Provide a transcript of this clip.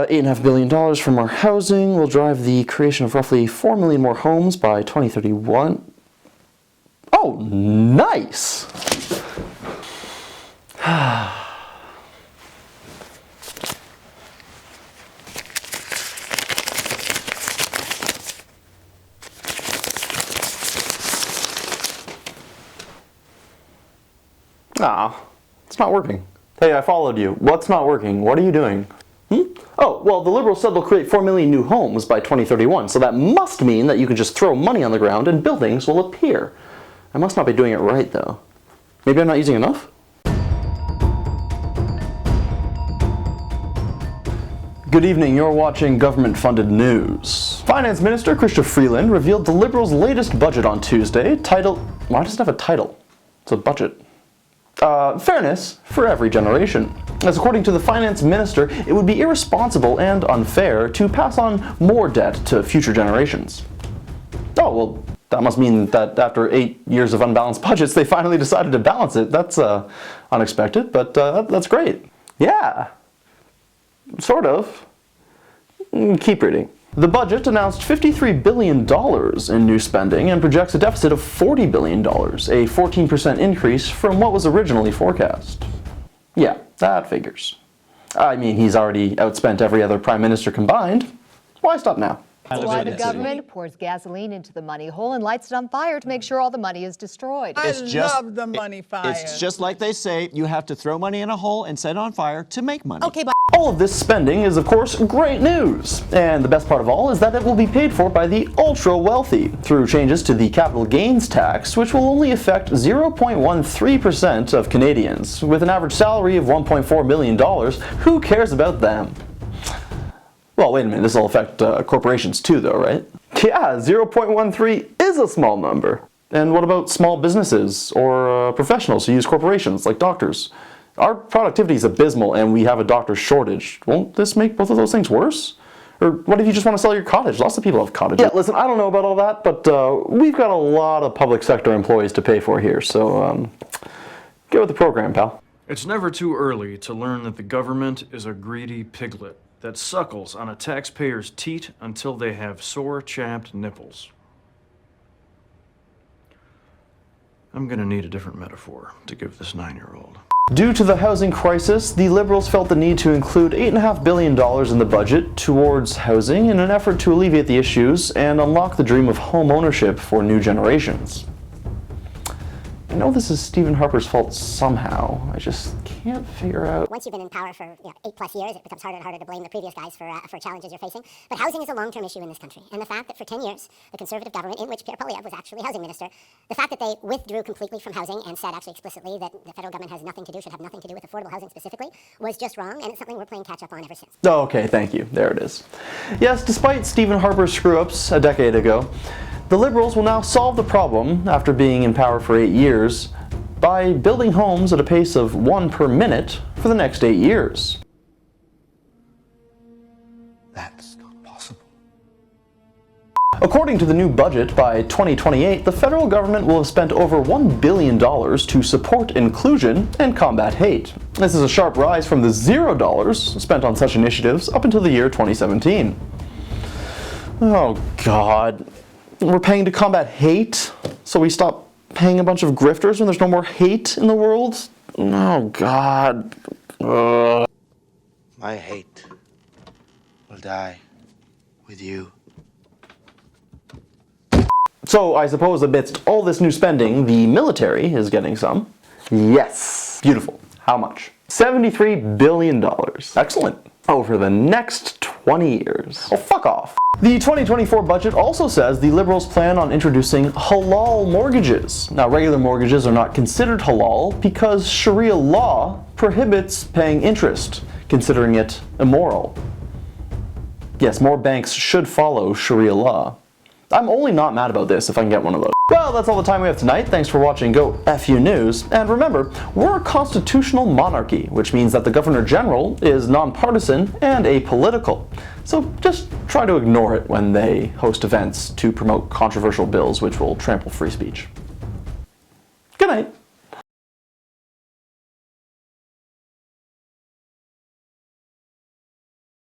$8.5 billion for more housing will drive the creation of roughly 4 million more homes by 2031. Oh, nice! Ah, it's not working. Hey, I followed you. What's not working? What are you doing? Oh, well, the Liberals said they'll create 4 million new homes by 2031, so that must mean that you can just throw money on the ground and buildings will appear. I must not be doing it right, though. Maybe I'm not using enough? Good evening, you're watching government-funded news. Finance Minister Freeland revealed the Liberals' latest budget on Tuesday, titled... Why does it have a title? It's a budget. Fairness for every generation. As according to the finance minister, it would be irresponsible and unfair to pass on more debt to future generations. Oh, well, that must mean that after 8 years of unbalanced budgets, they finally decided to balance it. That's unexpected, but that's great. Yeah, sort of. Keep reading. The budget announced $53 billion in new spending and projects a deficit of $40 billion, a 14% increase from what was originally forecast. Yeah, that figures. I mean, he's already outspent every other prime minister combined. Why stop now? Why the government pours gasoline into the money hole and lights it on fire to make sure all the money is destroyed. I love the money fire. It's just like they say, you have to throw money in a hole and set it on fire to make money. Okay, but all of this spending is, of course, great news. And the best part of all is that it will be paid for by the ultra-wealthy through changes to the capital gains tax, which will only affect 0.13% of Canadians. With an average salary of $1.4 million, who cares about them? Well, wait a minute, this will affect corporations too, though, right? Yeah, 0.13 is a small number. And what about small businesses or professionals who use corporations, like doctors? Our productivity is abysmal and we have a doctor shortage. Won't this make both of those things worse? Or what if you just want to sell your cottage? Lots of people have cottages. Yeah, listen, I don't know about all that, but we've got a lot of public sector employees to pay for here, so get with the program, pal. It's never too early to learn that the government is a greedy piglet that suckles on a taxpayer's teat until they have sore, chapped nipples. I'm gonna need a different metaphor to give this 9-year-old. Due to the housing crisis, the Liberals felt the need to include $8.5 billion in the budget towards housing in an effort to alleviate the issues and unlock the dream of home ownership for new generations. I know this is Stephen Harper's fault somehow. I just can't figure out... Once you've been in power for 8+ years, it becomes harder and harder to blame the previous guys for challenges you're facing. But housing is a long-term issue in this country. And the fact that for 10 years, the Conservative government, in which Pierre Poilievre was actually housing minister, the fact that they withdrew completely from housing and said actually explicitly that the federal government has nothing to do, should have nothing to do with affordable housing specifically, was just wrong, and it's something we're playing catch-up on ever since. Oh, okay, thank you. There it is. Yes, despite Stephen Harper's screw-ups a decade ago, the Liberals will now solve the problem after being in power for 8 years by building homes at a pace of 1 per minute for the next 8 years. That's not possible. According to the new budget, by 2028, the federal government will have spent over $1 billion to support inclusion and combat hate. This is a sharp rise from the $0 spent on such initiatives up until the year 2017. Oh God. We're paying to combat hate, so we stop paying a bunch of grifters when there's no more hate in the world? Oh, God. My hate will die with you. So I suppose amidst all this new spending, the military is getting some. Yes. Beautiful. How much? $73 billion. Excellent. Over the next 20 years. Oh, fuck off. The 2024 budget also says the Liberals plan on introducing halal mortgages. Now, regular mortgages are not considered halal because Sharia law prohibits paying interest, considering it immoral. Yes, more banks should follow Sharia law. I'm only not mad about this if I can get one of those. Well, that's all the time we have tonight. Thanks for watching Go FU News. And remember, we're a constitutional monarchy, which means that the Governor General is nonpartisan and apolitical. So just try to ignore it when they host events to promote controversial bills which will trample free speech.